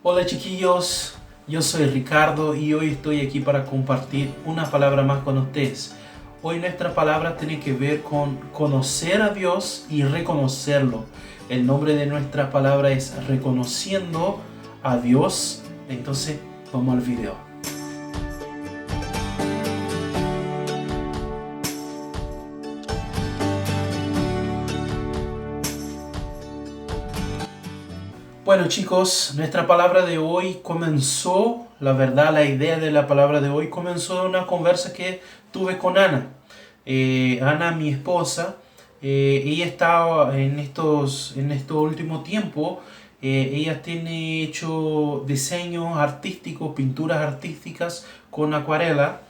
Hola chiquillos, yo soy Ricardo y hoy estoy aquí para compartir una palabra más con ustedes. Hoy nuestra palabra tiene que ver con conocer a Dios y reconocerlo. El nombre de nuestra palabra es reconociendo a Dios. Entonces, vamos al video. Bueno chicos, nuestra palabra de hoy comenzó, la verdad, la idea de la palabra de hoy comenzó de una conversa que tuve con Ana. Ana, mi esposa, ella estaba en este último tiempo, ella tiene hecho diseños artísticos, pinturas artísticas con acuarela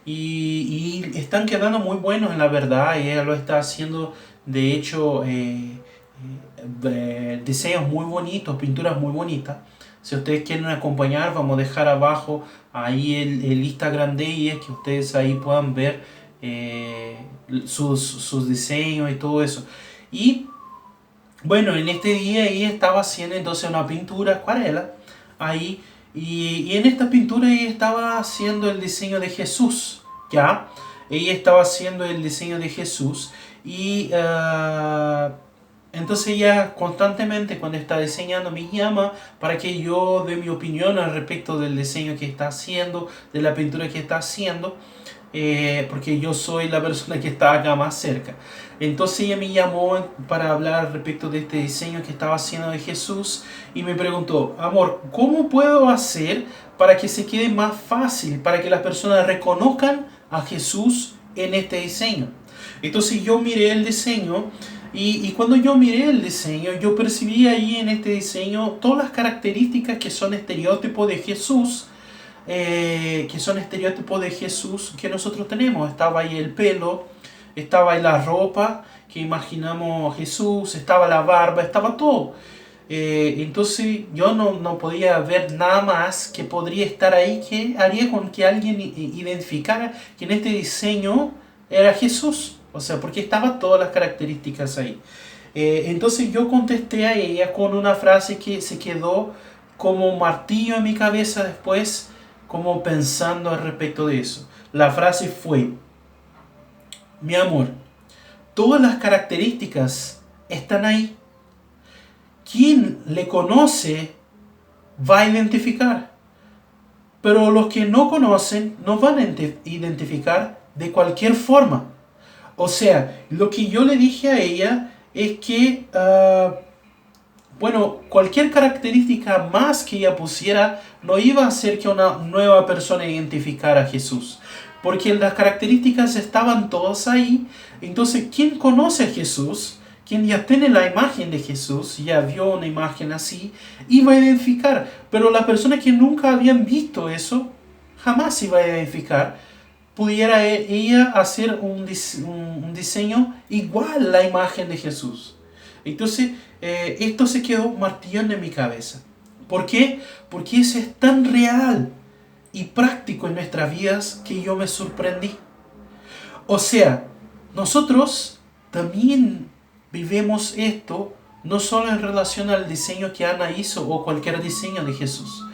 y están quedando muy buenos en la verdad, y ella lo está haciendo de hecho diseños muy bonitos, pinturas muy bonitas. Si ustedes quieren acompañar, vamos a dejar abajo ahí el Instagram de ella, que ustedes ahí puedan ver sus diseños y todo eso. Y bueno, en este día ella estaba haciendo entonces una pintura acuarela ahí, y en esta pintura ella estaba haciendo el diseño de Jesús, ¿ya? Ella estaba haciendo el diseño de Jesús y entonces ella constantemente cuando está diseñando me llama para que yo dé mi opinión al respecto del diseño que está haciendo, de la pintura que está haciendo, porque yo soy la persona que está acá más cerca. Entonces ella me llamó para hablar al respecto de este diseño que estaba haciendo de Jesús y me preguntó: amor, ¿cómo puedo hacer para que se quede más fácil, para que las personas reconozcan a Jesús en este diseño? Entonces yo miré el diseño y cuando yo miré el diseño, yo percibí ahí en este diseño todas las características que son estereotipos de Jesús, que nosotros tenemos. Estaba ahí el pelo, estaba ahí la ropa que imaginamos Jesús, estaba la barba, estaba todo. Entonces yo no podía ver nada más que podría estar ahí que haría con que alguien identificara que en este diseño era Jesús. O sea, porque estaban todas las características ahí. Entonces yo contesté a ella con una frase que se quedó como un martillo en mi cabeza después, como pensando al respecto de eso. La frase fue: mi amor, todas las características están ahí. Quien le conoce va a identificar, pero los que no conocen no van a identificar de cualquier forma. O sea, lo que yo le dije a ella es que, bueno, cualquier característica más que ella pusiera no iba a hacer que una nueva persona identificara a Jesús. Porque las características estaban todas ahí. Entonces, quien conoce a Jesús, quien ya tiene la imagen de Jesús, ya vio una imagen así, iba a identificar. Pero la persona que nunca habían visto eso, jamás iba a identificar. Pudiera ella hacer un diseño igual a la imagen de Jesús. Entonces, esto se quedó martillando en mi cabeza. ¿Por qué? Porque eso es tan real y práctico en nuestras vidas que yo me sorprendí. O sea, nosotros también vivimos esto no solo en relación al diseño que Ana hizo o cualquier diseño de Jesús.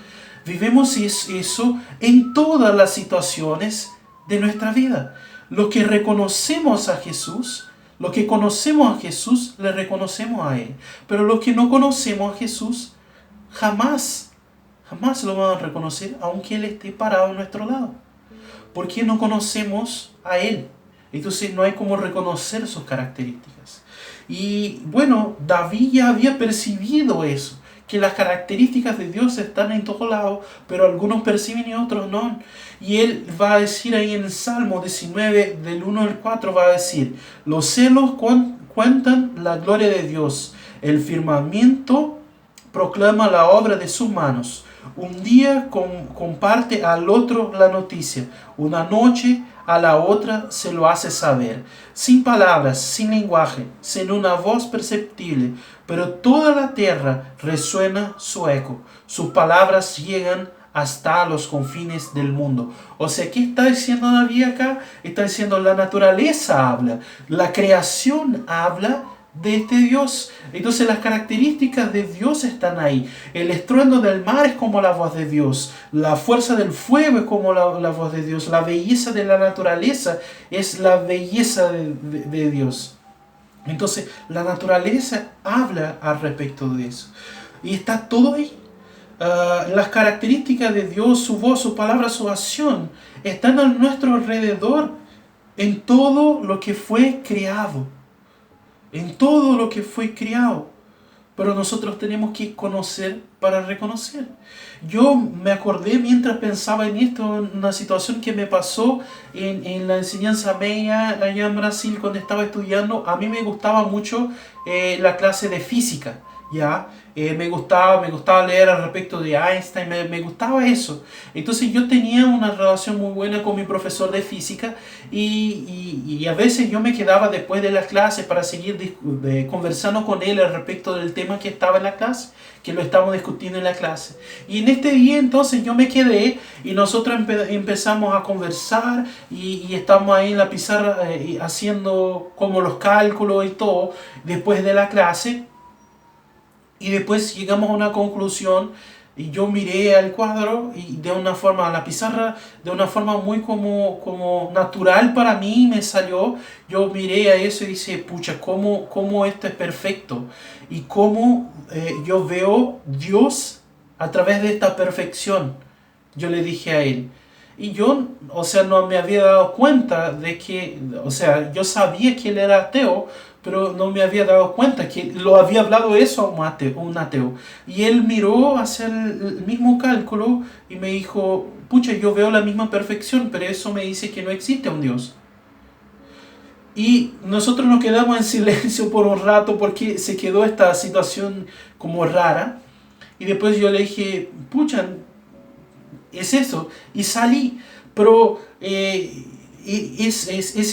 Vivimos eso en todas las situaciones de nuestra vida. Lo que reconocemos a Jesús, lo que conocemos a Jesús, le reconocemos a Él. Pero lo que no conocemos a Jesús, jamás lo vamos a reconocer, aunque Él esté parado a nuestro lado. Porque no conocemos a Él. Entonces no hay como reconocer sus características. Y bueno, David ya había percibido eso, que las características de Dios están en todos lados, pero algunos perciben y otros no. Y él va a decir ahí en el Salmo 19, del 1 al 4, va a decir: los cielos cuentan la gloria de Dios, el firmamento proclama la obra de sus manos. Un día comparte al otro la noticia, una noche a la otra se lo hace saber, sin palabras, sin lenguaje, sin una voz perceptible, pero toda la tierra resuena su eco. Sus palabras llegan hasta los confines del mundo. O sea, ¿qué está diciendo David acá? Está diciendo la naturaleza habla, la creación habla de este Dios. Entonces las características de Dios están ahí. El estruendo del mar es como la voz de Dios. La fuerza del fuego es como la voz de Dios. La belleza de la naturaleza es la belleza de Dios. Entonces la naturaleza habla al respecto de eso. Y está todo ahí. Las características de Dios, su voz, su palabra, su acción, están a nuestro alrededor en todo lo que fue creado. En todo lo que fue creado. Pero nosotros tenemos que conocer para reconocer. Yo me acordé mientras pensaba en esto, una situación que me pasó en la enseñanza media allá en Brasil cuando estaba estudiando. A mí me gustaba mucho la clase de física. ¿Ya? Me gustaba leer al respecto de Einstein, me gustaba eso. Entonces yo tenía una relación muy buena con mi profesor de física y a veces yo me quedaba después de las clases para seguir conversando con él al respecto del tema que estaba en la clase, que lo estábamos discutiendo en la clase. Y en este día entonces yo me quedé y nosotros empezamos a conversar y estamos ahí en la pizarra haciendo como los cálculos y todo después de la clase. Y después llegamos a una conclusión y yo miré al cuadro y de una forma, a la pizarra, de una forma muy como natural para mí me salió. Yo miré a eso y dije, pucha, cómo esto es perfecto. Y cómo yo veo Dios a través de esta perfección. Yo le dije a él. Y yo, o sea, no me había dado cuenta de que, o sea, yo sabía que él era ateo, pero no me había dado cuenta que lo había hablado eso a un ateo. Y él miró hacia el mismo cálculo y me dijo, pucha, yo veo la misma perfección, pero eso me dice que no existe un Dios. Y nosotros nos quedamos en silencio por un rato porque se quedó esta situación como rara. Y después yo le dije, pucha, es eso. Y salí. Pero es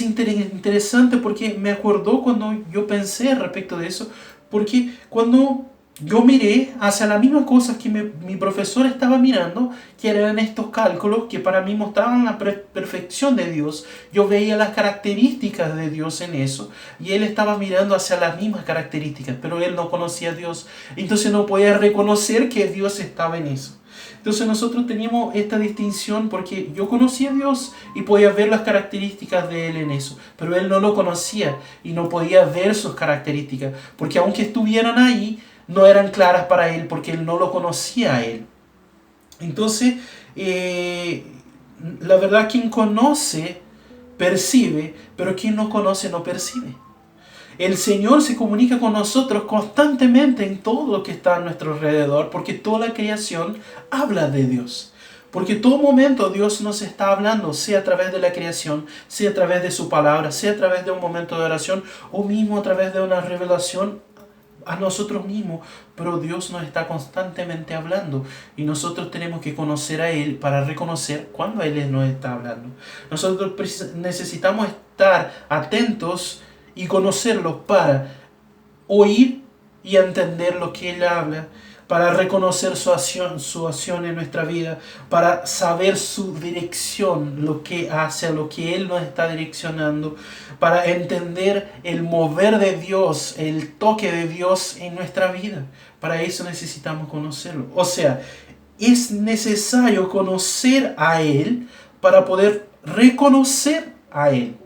interesante porque me acordó cuando yo pensé respecto de eso. Porque cuando yo miré hacia las mismas cosas que mi profesor estaba mirando, que eran estos cálculos que para mí mostraban la perfección de Dios. Yo veía las características de Dios en eso. Y él estaba mirando hacia las mismas características. Pero él no conocía a Dios. Entonces no podía reconocer que Dios estaba en eso. Entonces nosotros teníamos esta distinción porque yo conocía a Dios y podía ver las características de Él en eso, pero Él no lo conocía y no podía ver sus características, porque aunque estuvieran ahí, no eran claras para Él porque Él no lo conocía a Él. Entonces, la verdad, quien conoce, percibe, pero quien no conoce, no percibe. El Señor se comunica con nosotros constantemente en todo lo que está a nuestro alrededor, porque toda la creación habla de Dios. Porque todo momento Dios nos está hablando, sea a través de la creación, sea a través de su palabra, sea a través de un momento de oración o mismo a través de una revelación a nosotros mismos. Pero Dios nos está constantemente hablando y nosotros tenemos que conocer a Él para reconocer cuando Él nos está hablando. Nosotros necesitamos estar atentos y conocerlo para oír y entender lo que Él habla, para reconocer su acción en nuestra vida, para saber su dirección, lo que hace, lo que Él nos está direccionando, para entender el mover de Dios, el toque de Dios en nuestra vida. Para eso necesitamos conocerlo. O sea, es necesario conocer a Él para poder reconocer a Él.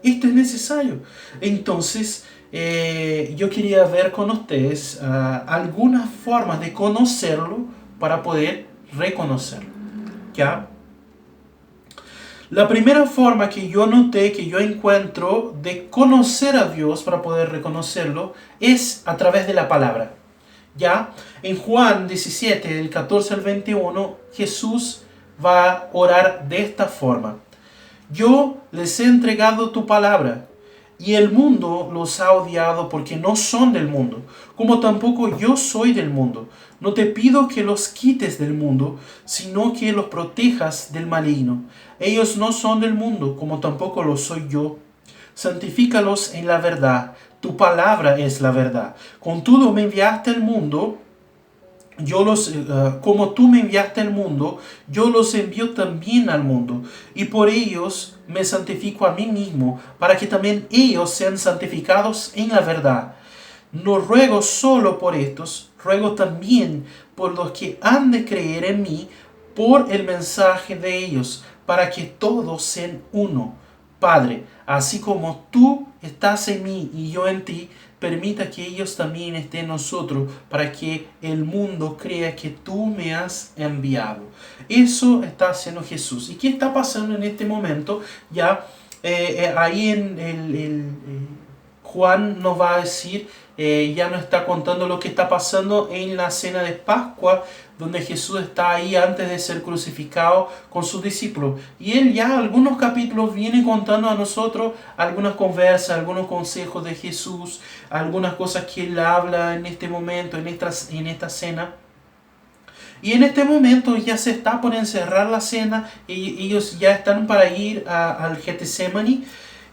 Esto es necesario. Entonces, yo quería ver con ustedes algunas formas de conocerlo para poder reconocerlo. ¿Ya? La primera forma que yo noté, que yo encuentro de conocer a Dios para poder reconocerlo, es a través de la palabra. ¿Ya? En Juan 17, del 14 al 21, Jesús va a orar de esta forma. Yo les he entregado tu palabra, y el mundo los ha odiado porque no son del mundo, como tampoco yo soy del mundo. No te pido que los quites del mundo, sino que los protejas del maligno. Ellos no son del mundo, como tampoco lo soy yo. Santifícalos en la verdad. Tu palabra es la verdad. Contudo me enviaste al mundo. Como tú me enviaste al mundo, yo los envío también al mundo, y por ellos me santifico a mí mismo, para que también ellos sean santificados en la verdad. no ruego solo por estos, ruego también por los que han de creer en mí por el mensaje de ellos, para que todos sean uno. Padre, así como tú estás en mí y yo en ti, permita que ellos también estén en nosotros, para que el mundo crea que tú me has enviado. Eso está haciendo Jesús. ¿Y qué está pasando en este momento? Ya ahí Juan nos va a decir, ya no está contando lo que está pasando en la cena de Pascua, donde Jesús está ahí antes de ser crucificado con sus discípulos. Y él ya algunos capítulos viene contando a nosotros algunas conversas, algunos consejos de Jesús, algunas cosas que él habla en este momento, en esta cena. Y en este momento ya se está por encerrar la cena, y ellos ya están para ir al Getsemaní.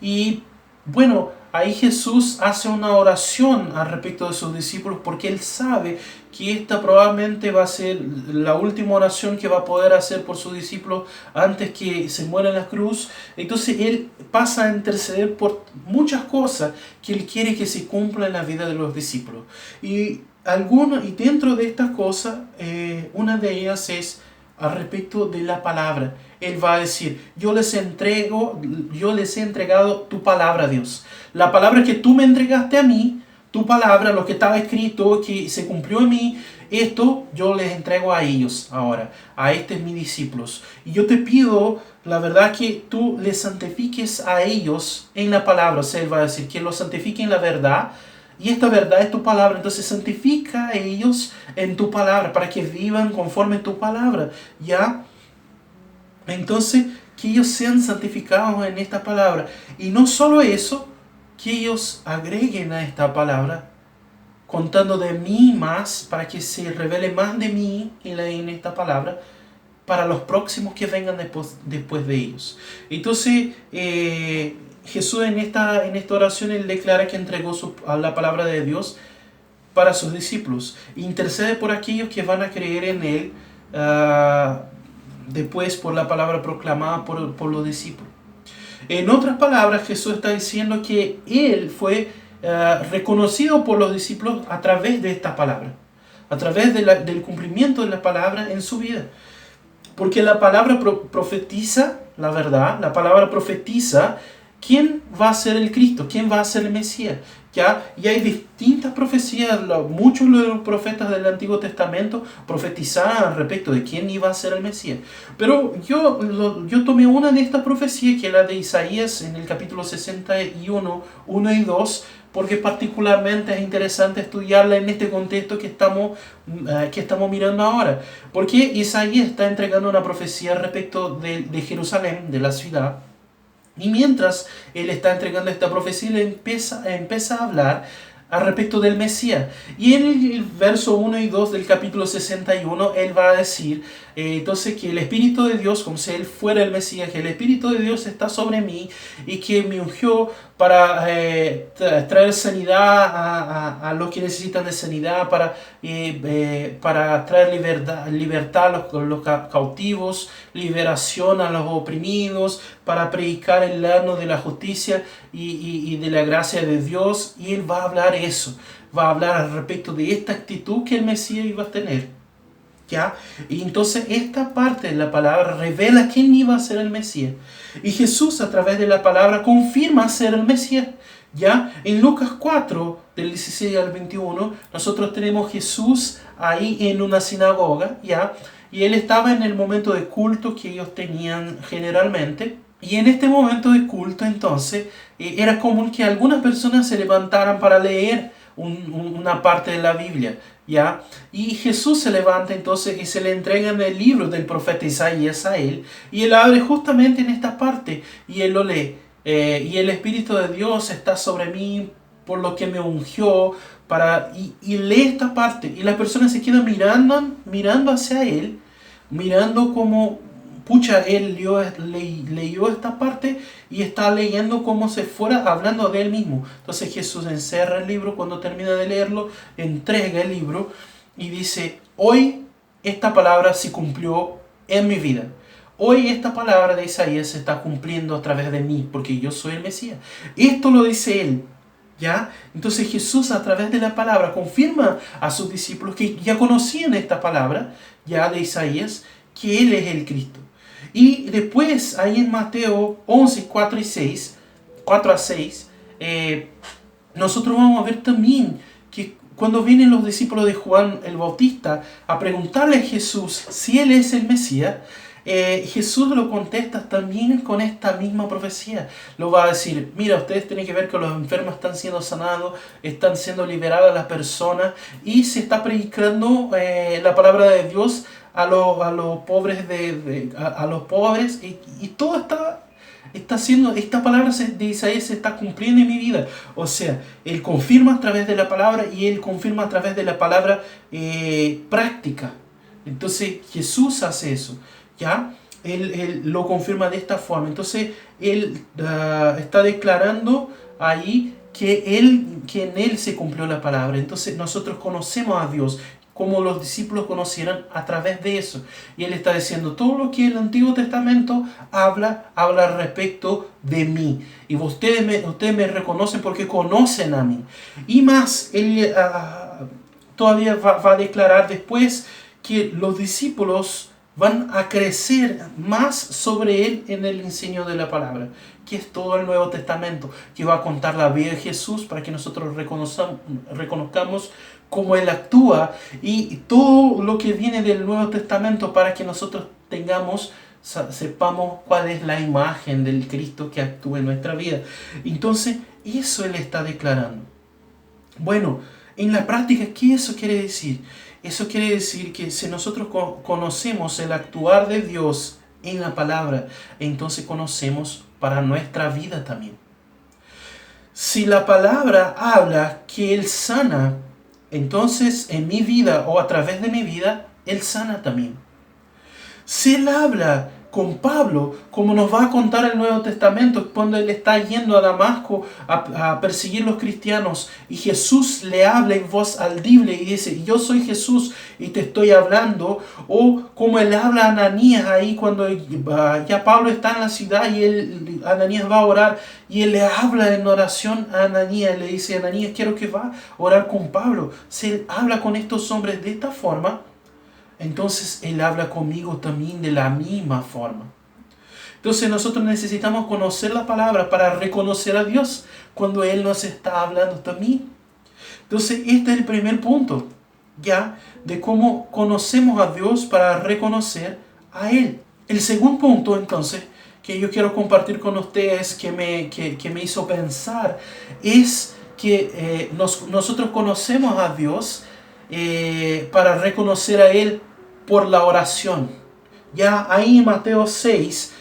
Y bueno, ahí Jesús hace una oración al respecto de sus discípulos, porque él sabe que esta probablemente va a ser la última oración que va a poder hacer por sus discípulos antes que se muera en la cruz. Entonces él pasa a interceder por muchas cosas que él quiere que se cumplan en la vida de los discípulos. Y dentro de estas cosas, una de ellas es al respecto de la palabra. Él va a decir, yo les he entregado tu palabra, Dios. La palabra que tú me entregaste a mí, tu palabra, lo que estaba escrito, que se cumplió en mí, esto yo les entrego a ellos ahora, a estos mis discípulos. Y yo te pido, la verdad, que tú les santifiques a ellos en la palabra. O sea, él va a decir que los santifique en la verdad. Y esta verdad es tu palabra. Entonces santifica a ellos en tu palabra, para que vivan conforme tu palabra. ¿Ya? Entonces, que ellos sean santificados en esta palabra. Y no solo eso, que ellos agreguen a esta palabra, contando de mí más, para que se revele más de mí en esta palabra, para los próximos que vengan después de ellos. Entonces, Jesús en esta oración, él declara que entregó la palabra de Dios para sus discípulos. Intercede por aquellos que van a creer en él después por la palabra proclamada por los discípulos. En otras palabras, Jesús está diciendo que él fue reconocido por los discípulos a través de esta palabra, a través del cumplimiento de la palabra en su vida. Porque la palabra profetiza la verdad, la palabra profetiza quién va a ser el Cristo, quién va a ser el Mesías. ¿Ya? Y hay distintas profecías, muchos de los profetas del Antiguo Testamento profetizaban respecto de quién iba a ser el Mesías. Pero yo tomé una de estas profecías, que es la de Isaías en el capítulo 61, 1 y 2, porque particularmente es interesante estudiarla en este contexto que estamos mirando ahora. Porque Isaías está entregando una profecía respecto de Jerusalén, de la ciudad. Y mientras él está entregando esta profecía, él empieza a hablar al respecto del Mesías. Y en el verso 1 y 2 del capítulo 61, él va a decir entonces que el Espíritu de Dios, como si él fuera el Mesías, que el Espíritu de Dios está sobre mí y que me ungió para traer sanidad a los que necesitan de sanidad, para traer libertad a los cautivos, liberación a los oprimidos, para predicar el año de la justicia y de la gracia de Dios. Y él va a hablar eso, va a hablar al respecto de esta actitud que el Mesías iba a tener. ¿Ya? Y entonces esta parte de la palabra revela quién iba a ser el Mesías. Y Jesús, a través de la palabra, confirma ser el Mesías. ¿Ya? En Lucas 4, del 16 al 21, nosotros tenemos Jesús ahí en una sinagoga, ¿ya? Y él estaba en el momento de culto que ellos tenían generalmente. Y en este momento de culto, entonces, era común que algunas personas se levantaran para leer una parte de la Biblia, ¿ya? Y Jesús se levanta entonces y se le entrega el libro del profeta Isaías a él, y él abre justamente en esta parte y él lo lee. Y el Espíritu de Dios está sobre mí, por lo que me ungió, y lee esta parte, y las personas se quedan mirando hacia él, mirando como, pucha, él leyó esta parte y está leyendo como si fuera hablando de él mismo. Entonces Jesús encerra el libro cuando termina de leerlo, entrega el libro y dice, hoy esta palabra se cumplió en mi vida. Hoy esta palabra de Isaías se está cumpliendo a través de mí, porque yo soy el Mesías. Esto lo dice él. ¿Ya? Entonces Jesús a través de la palabra confirma a sus discípulos que ya conocían esta palabra, ya de Isaías, que Él es el Cristo. Y después, ahí en Mateo 11, 4 y 6, 4 a 6, nosotros vamos a ver también que cuando vienen los discípulos de Juan el Bautista a preguntarle a Jesús si Él es el Mesías, Jesús lo contesta también con esta misma profecía. Lo va a decir: mira, ustedes tienen que ver que los enfermos están siendo sanados, están siendo liberadas las personas, y se está predicando la palabra de Dios a los pobres, a los pobres, y todo está haciendo, esta palabra de Isaías se está cumpliendo en mi vida. O sea, Él confirma a través de la palabra, y Él confirma a través de la palabra práctica. Entonces Jesús hace eso, ¿ya? Él lo confirma de esta forma. Entonces Él está declarando ahí que en Él se cumplió la palabra. Entonces nosotros conocemos a Dios como los discípulos conocieran a través de eso. Y Él está diciendo: todo lo que el Antiguo Testamento habla respecto de mí. Y ustedes me reconocen porque conocen a mí. Y más, Él todavía va a declarar después que los discípulos van a crecer más sobre Él en el enseño de la palabra, que es todo el Nuevo Testamento, que va a contar la vida de Jesús para que nosotros reconozcamos cómo Él actúa, y todo lo que viene del Nuevo Testamento para que nosotros sepamos cuál es la imagen del Cristo que actúa en nuestra vida. Entonces, eso Él está declarando. Bueno, en la práctica, ¿qué eso quiere decir? Eso quiere decir que si nosotros conocemos el actuar de Dios en la palabra, entonces conocemos para nuestra vida también. Si la palabra habla que Él sana, entonces en mi vida o a través de mi vida, Él sana también. Si Él habla con Pablo, como nos va a contar el Nuevo Testamento, cuando Él está yendo a Damasco a perseguir a los cristianos, y Jesús le habla en voz audible y dice: yo soy Jesús y te estoy hablando. O como Él habla a Ananías ahí cuando ya Pablo está en la ciudad y Ananías va a orar, y Él le habla en oración a Ananías, le dice: Ananías, quiero que va a orar con Pablo. Si Él habla con estos hombres de esta forma, entonces Él habla conmigo también de la misma forma. Entonces nosotros necesitamos conocer la palabra para reconocer a Dios cuando Él nos está hablando también. Entonces este es el primer punto, ya, de cómo conocemos a Dios para reconocer a Él. El segundo punto, entonces, que yo quiero compartir con ustedes, que me hizo pensar, es que nosotros conocemos a Dios para reconocer a Él por la oración. Ya ahí en Mateo 6,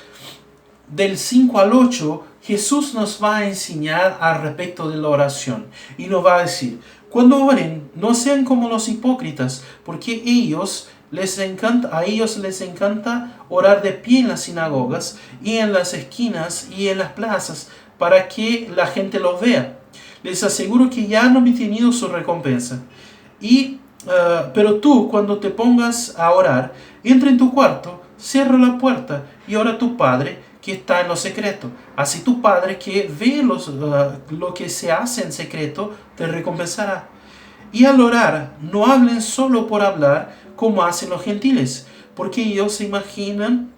del 5 al 8, Jesús nos va a enseñar al respecto de la oración. Y nos va a decir: cuando oren, no sean como los hipócritas, porque a ellos les encanta orar de pie en las sinagogas y en las esquinas y en las plazas, para que la gente los vea. Les aseguro que ya han obtenido su recompensa. Pero tú, cuando te pongas a orar, entra en tu cuarto, cierra la puerta y ora a tu Padre que está en lo secreto. Así tu Padre que ve lo que se hace en secreto te recompensará. Y al orar, no hablen solo por hablar como hacen los gentiles, porque ellos se imaginan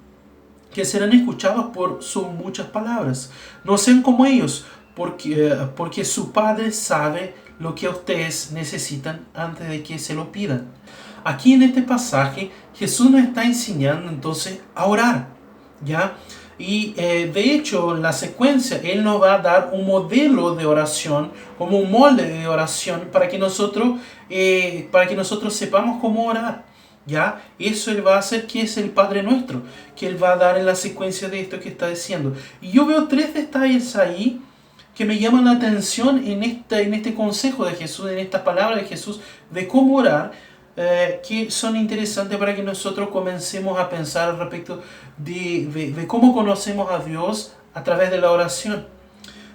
que serán escuchados por sus muchas palabras. No sean como ellos, porque su Padre sabe lo que ustedes necesitan antes de que se lo pidan. Aquí en este pasaje Jesús nos está enseñando entonces a orar, ¿ya? Y de hecho en la secuencia Él nos va a dar un modelo de oración, como un molde de oración para que nosotros sepamos cómo orar, ¿ya? Eso Él va a hacer, que es el Padre Nuestro, que Él va a dar en la secuencia de esto que está diciendo. Y yo veo 3 detalles ahí que me llaman la atención en este consejo de Jesús, en esta palabra de Jesús de cómo orar, que son interesantes para que nosotros comencemos a pensar al respecto de cómo conocemos a Dios a través de la oración.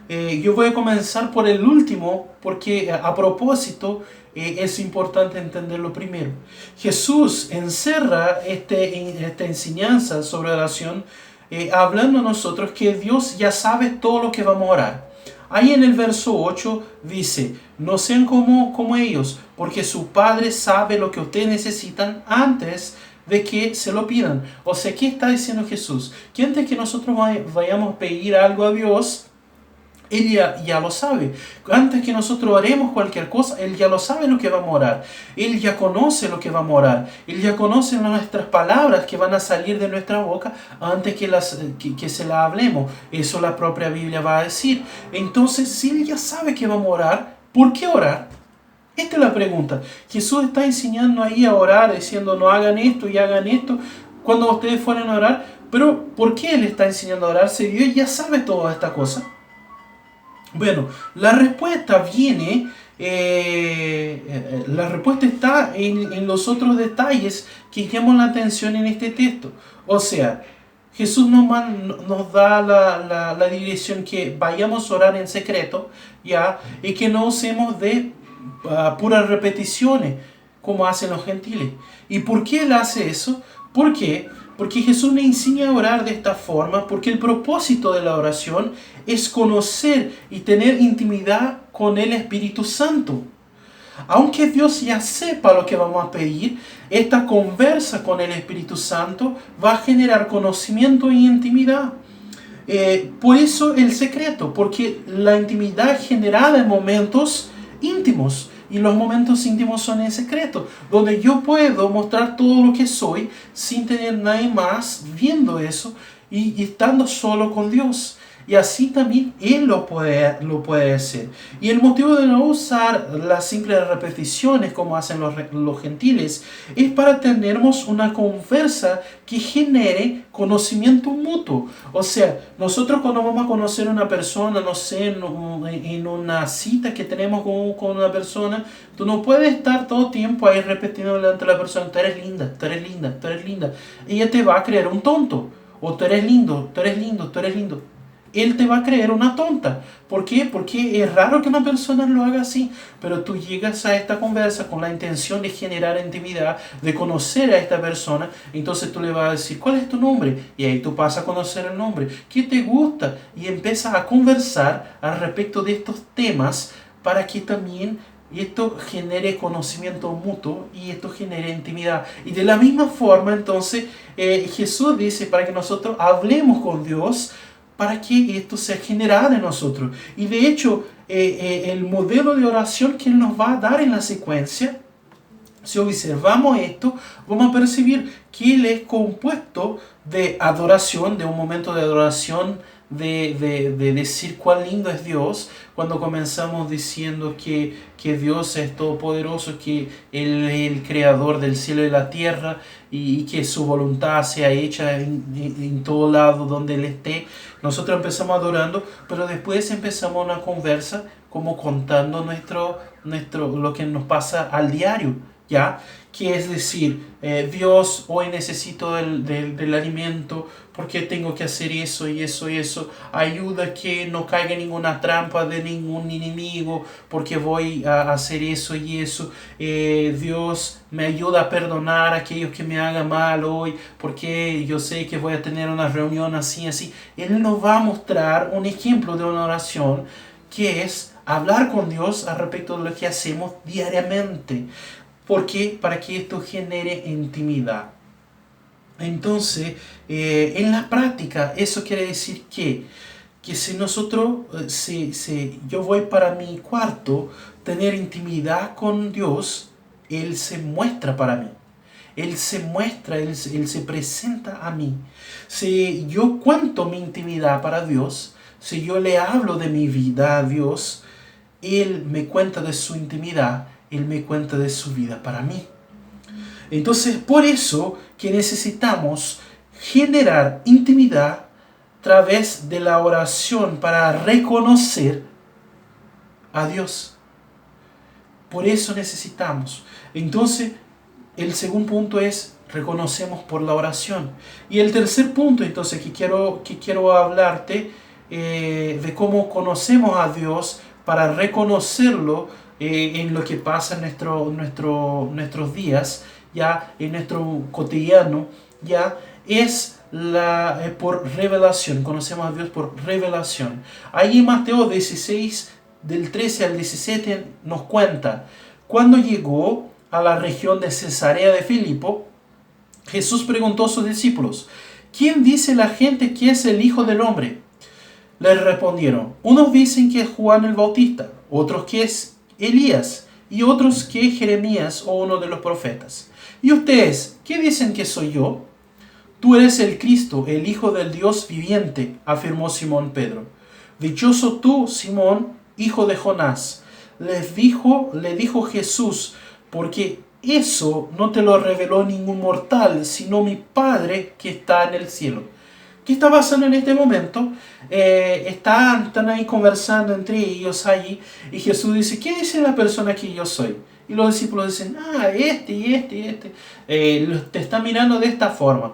Yo voy a comenzar por el último, porque a propósito es importante entenderlo primero. Jesús encerra esta enseñanza sobre oración hablando a nosotros que Dios ya sabe todo lo que vamos a orar. Ahí en el verso 8 dice, no sean como ellos, porque su Padre sabe lo que ustedes necesitan antes de que se lo pidan. O sea, ¿qué está diciendo Jesús? Que antes que nosotros vayamos a pedir algo a Dios, Él ya lo sabe. Antes que nosotros haremos cualquier cosa, Él ya lo sabe lo que vamos a orar. Él ya conoce lo que vamos a orar. Él ya conoce nuestras palabras que van a salir de nuestra boca antes que se las hablemos. Eso la propia Biblia va a decir. Entonces, si Él ya sabe que vamos a orar, ¿por qué orar? Esta es la pregunta. Jesús está enseñando ahí a orar, diciendo no hagan esto y hagan esto cuando ustedes fueren a orar. Pero, ¿por qué Él está enseñando a orar si Dios ya sabe toda esta cosa? Bueno, la respuesta viene, la respuesta está en los otros detalles que llaman la atención en este texto. O sea, Jesús nos da la dirección que vayamos a orar en secreto, ¿ya? Y que no usemos de puras repeticiones, como hacen los gentiles. ¿Y por qué Él hace eso? ¿Por qué? Porque Jesús me enseña a orar de esta forma, porque el propósito de la oración es conocer y tener intimidad con el Espíritu Santo. Aunque Dios ya sepa lo que vamos a pedir, esta conversa con el Espíritu Santo va a generar conocimiento y intimidad. Por eso el secreto, porque la intimidad generada en momentos íntimos. Y los momentos íntimos son en secreto, donde yo puedo mostrar todo lo que soy sin tener nadie más viendo eso y estando solo con Dios. Y así también Él lo puede hacer. Y el motivo de no usar las simples repeticiones como hacen los gentiles es para tenernos una conversa que genere conocimiento mutuo. O sea, nosotros cuando vamos a conocer a una persona, no sé, en una cita que tenemos con una persona, tú no puedes estar todo el tiempo ahí repitiendo delante de la persona, tú eres linda, tú eres linda, tú eres linda. Ella te va a creer un tonto. O tú eres lindo, tú eres lindo, tú eres lindo. Él te va a creer una tonta. ¿Por qué? Porque es raro que una persona lo haga así. Pero tú llegas a esta conversa con la intención de generar intimidad, de conocer a esta persona. Entonces tú le vas a decir, ¿cuál es tu nombre? Y ahí tú pasas a conocer el nombre. ¿Qué te gusta? Y empiezas a conversar al respecto de estos temas para que también esto genere conocimiento mutuo y esto genere intimidad. Y de la misma forma, entonces, Jesús dice para que nosotros hablemos con Dios, para que esto sea generado en nosotros. Y de hecho, el modelo de oración que Él nos va a dar en la secuencia, si observamos esto, vamos a percibir que Él es compuesto de adoración, de un momento de adoración, de decir cuán lindo es Dios, cuando comenzamos diciendo que Dios es todopoderoso, que Él es el creador del cielo y la tierra, y que su voluntad sea hecha en todo lado donde Él esté. Nosotros empezamos adorando, pero después empezamos una conversa como contando lo que nos pasa al diario, ¿ya? Que es decir, Dios, hoy necesito del alimento, porque tengo que hacer eso y eso y eso. Ayuda que no caiga en ninguna trampa de ningún enemigo, porque voy a hacer eso y eso. Dios, me ayuda a perdonar a aquellos que me hagan mal hoy, porque yo sé que voy a tener una reunión así, así. Él nos va a mostrar un ejemplo de una oración que es hablar con Dios al respecto de lo que hacemos diariamente. ¿Por qué? Para que esto genere intimidad. Entonces, en la práctica, eso quiere decir que si nosotros, yo voy para mi cuarto, tener intimidad con Dios, Él se muestra para mí. Él se muestra, Él se presenta a mí. Si yo cuento mi intimidad para Dios, si yo le hablo de mi vida a Dios, Él me cuenta de su intimidad, Él me cuenta de su vida para mí. Entonces, por eso que necesitamos generar intimidad a través de la oración para reconocer a Dios. Por eso necesitamos. Entonces, el segundo punto es reconocemos por la oración. Y el tercer punto, entonces, que quiero hablarte de cómo conocemos a Dios para reconocerlo en lo que pasa en nuestros días, ya en nuestro cotidiano, ya es por revelación, conocemos a Dios por revelación. Ahí en Mateo 16, del 13 al 17, nos cuenta, cuando llegó a la región de Cesarea de Filipo, Jesús preguntó a sus discípulos, ¿quién dice la gente que es el Hijo del Hombre? Les respondieron, unos dicen que es Juan el Bautista, otros que es Elías, y otros que es Jeremías o uno de los profetas. ¿Y ustedes, qué dicen que soy yo? Tú eres el Cristo, el Hijo del Dios viviente, afirmó Simón Pedro. Dichoso tú, Simón, hijo de Jonás, le dijo Jesús, porque eso no te lo reveló ningún mortal, sino mi Padre que está en el cielo. ¿Qué está pasando en este momento? Están ahí conversando entre ellos allí, y Jesús dice, ¿qué dice la persona que yo soy? Y los discípulos dicen, este y este y este. Te está mirando de esta forma.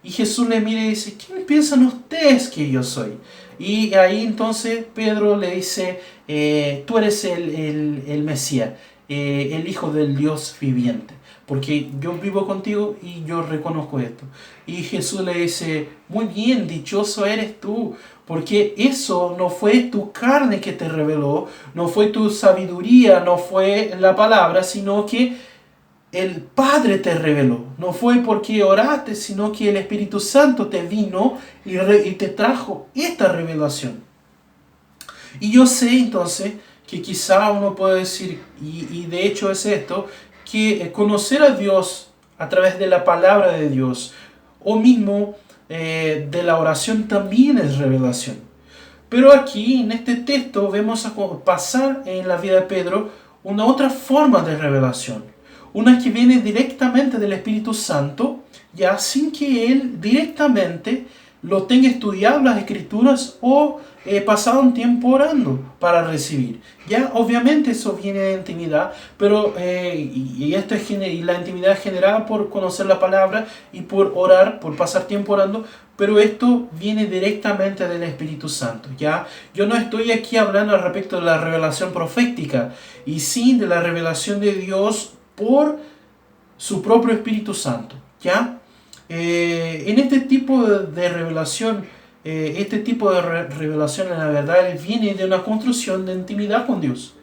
Y Jesús le mira y dice, ¿quién piensan ustedes que yo soy? Y ahí entonces Pedro le dice, tú eres el Mesías, el Hijo del Dios viviente, porque yo vivo contigo y yo reconozco esto. Y Jesús le dice, muy bien, dichoso eres tú, porque eso no fue tu carne que te reveló, no fue tu sabiduría, no fue la palabra, sino que el Padre te reveló. No fue porque oraste, sino que el Espíritu Santo te vino y te trajo esta revelación. Y yo sé entonces que quizá uno puede decir, y de hecho es esto, que conocer a Dios a través de la palabra de Dios, o mismo de la oración, también es revelación. Pero aquí en este texto vemos pasar en la vida de Pedro una otra forma de revelación. Una que viene directamente del Espíritu Santo, ya sin que él directamente lo tenga estudiado las Escrituras o pasado un tiempo orando para recibir. Ya obviamente eso viene de intimidad, pero esto es la intimidad es generada por conocer la palabra y por orar, por pasar tiempo orando, pero esto viene directamente del Espíritu Santo. Ya yo no estoy aquí hablando al respecto de la revelación profética, y sí de la revelación de Dios por su propio Espíritu Santo. ¿Ya? En este tipo de revelación, revelación en la verdad, él viene de una construcción de intimidad con Dios.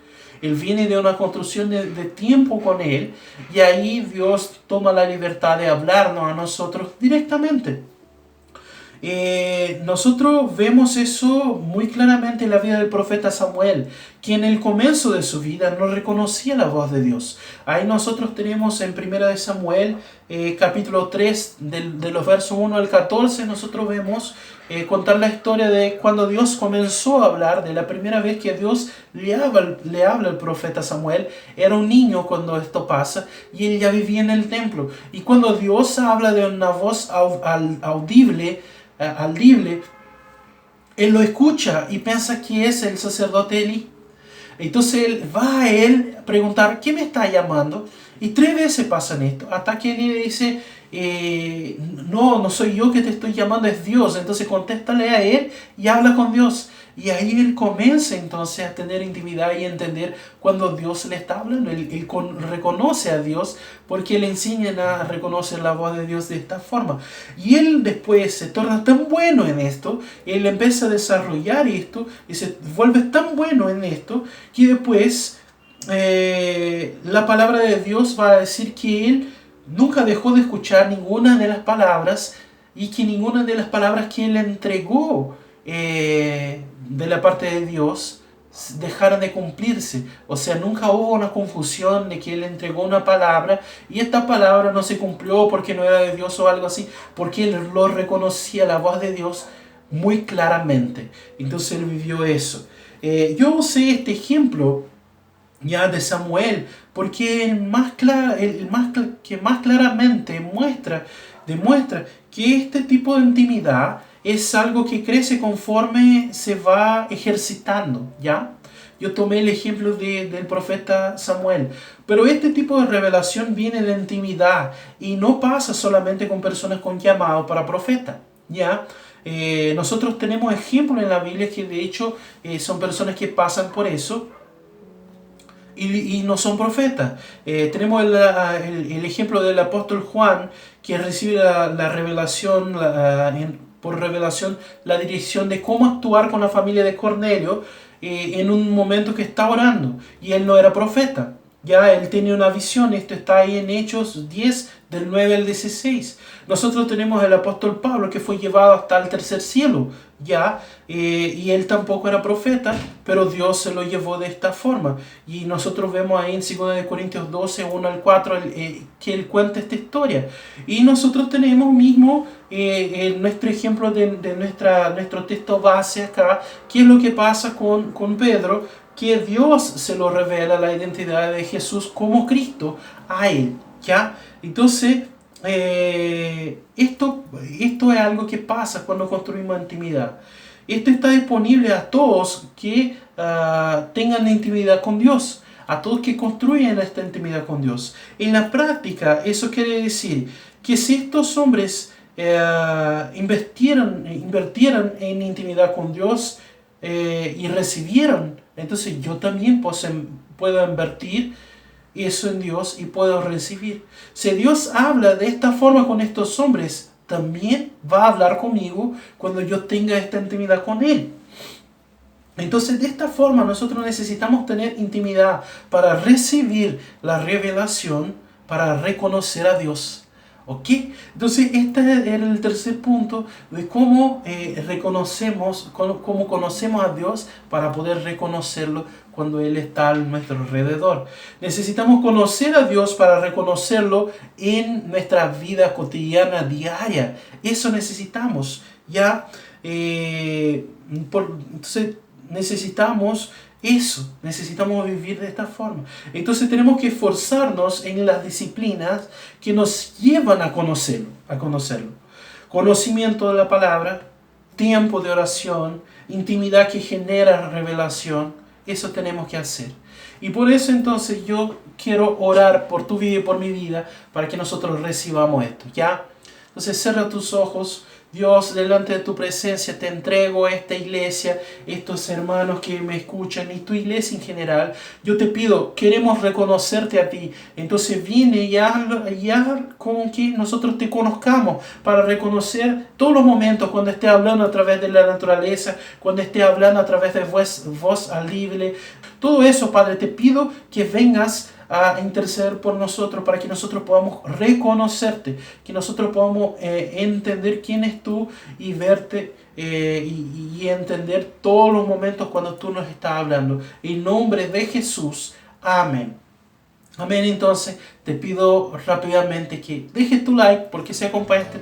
Él viene de una construcción de tiempo con Él, y ahí Dios toma la libertad de hablarnos a nosotros directamente. Nosotros vemos eso muy claramente en la vida del profeta Samuel, que en el comienzo de su vida no reconocía la voz de Dios. Ahí nosotros tenemos en 1 de Samuel, capítulo 3, de los versos 1 al 14, nosotros vemos contar la historia de cuando Dios comenzó a hablar, de la primera vez que Dios le habla al profeta Samuel. Era un niño cuando esto pasa, y él ya vivía en el templo. Y cuando Dios habla de una voz audible, él lo escucha y piensa que es el sacerdote Elí. Entonces él va a él a preguntar, ¿quién me está llamando? Y 3 veces pasan esto, hasta que Elí le dice, no soy yo que te estoy llamando, es Dios. Entonces contéstale a él y habla con Dios. Y ahí él comienza entonces a tener intimidad y entender cuando Dios le está hablando. Él reconoce a Dios, porque le enseñan a reconocer la voz de Dios de esta forma. Y él después se torna tan bueno en esto, él empieza a desarrollar esto y se vuelve tan bueno en esto, que después la palabra de Dios va a decir que él nunca dejó de escuchar ninguna de las palabras, y que ninguna de las palabras que él entregó de la parte de Dios dejaron de cumplirse. O sea, nunca hubo una confusión de que él entregó una palabra y esta palabra no se cumplió porque no era de Dios o algo así, porque él lo reconocía, la voz de Dios, muy claramente. Entonces él vivió eso. Yo usé este ejemplo ya de Samuel porque que más claramente demuestra que este tipo de intimidad es algo que crece conforme se va ejercitando, ¿ya? Yo tomé el ejemplo del profeta Samuel, pero este tipo de revelación viene de intimidad y no pasa solamente con personas con llamado para profeta, ¿ya? Nosotros tenemos ejemplos en la Biblia que de hecho son personas que pasan por eso. y no son profetas. Tenemos el ejemplo del apóstol Juan, que recibe la revelación, por revelación, la dirección de cómo actuar con la familia de Cornelio en un momento que está orando. Y él no era profeta. Ya él tenía una visión. Esto está ahí en Hechos 10, del 9 al 16. Nosotros tenemos el apóstol Pablo, que fue llevado hasta el tercer cielo, ya, y él tampoco era profeta, pero Dios se lo llevó de esta forma. Y nosotros vemos ahí en 2 Corintios 12, 1 al 4, que él cuenta esta historia. Y nosotros tenemos mismo nuestro ejemplo de nuestro texto base acá, qué es lo que pasa con Pedro, que Dios se lo revela la identidad de Jesús como Cristo a él, ¿ya? Entonces, esto es algo que pasa cuando construimos intimidad. Esto está disponible a todos que tengan intimidad con Dios, a todos que construyen esta intimidad con Dios. En la práctica, eso quiere decir que si estos hombres invirtieran en intimidad con Dios y recibieron, entonces yo también puedo invertir eso en Dios y puedo recibir. Si Dios habla de esta forma con estos hombres, también va a hablar conmigo cuando yo tenga esta intimidad con Él. Entonces, de esta forma nosotros necesitamos tener intimidad para recibir la revelación, para reconocer a Dios. ¿Ok? Entonces, este era el tercer punto de cómo cómo conocemos a Dios para poder reconocerlo cuando Él está a nuestro alrededor. Necesitamos conocer a Dios para reconocerlo en nuestra vida cotidiana, diaria. Eso necesitamos, ¿ya? Entonces, necesitamos eso, necesitamos vivir de esta forma. Entonces tenemos que esforzarnos en las disciplinas que nos llevan a conocerlo. Conocimiento de la palabra, tiempo de oración, intimidad que genera revelación, eso tenemos que hacer. Y por eso entonces yo quiero orar por tu vida y por mi vida para que nosotros recibamos esto, ¿ya? Entonces cierra tus ojos. Dios, delante de tu presencia te entrego esta iglesia, estos hermanos que me escuchan y tu iglesia en general. Yo te pido, queremos reconocerte a ti. Entonces viene ya con que nosotros te conozcamos para reconocer todos los momentos cuando esté hablando a través de la naturaleza, cuando esté hablando a través de voz audible. Todo eso, Padre, te pido que vengas a interceder por nosotros para que nosotros podamos reconocerte, que nosotros podamos entender quién es tú y verte y entender todos los momentos cuando tú nos estás hablando. En nombre de Jesús, amén. Amén. Entonces te pido rápidamente que dejes tu like, porque si acompañaste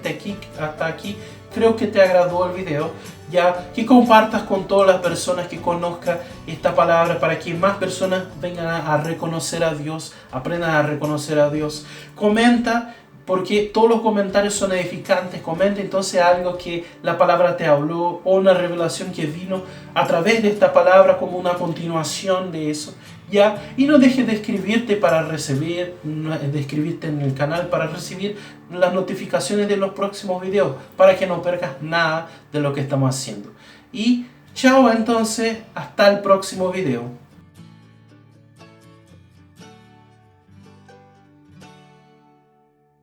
hasta aquí, creo que te agradó el video, ya que compartas con todas las personas que conozcan esta palabra para que más personas vengan a reconocer a Dios, aprendan a reconocer a Dios. Comenta, porque todos los comentarios son edificantes. Comenta entonces algo que la palabra te habló o una revelación que vino a través de esta palabra como una continuación de eso, ¿ya? Y no dejes de escribirte de escribirte en el canal para recibir las notificaciones de los próximos videos, para que no percas nada de lo que estamos haciendo. Y chao entonces, hasta el próximo video.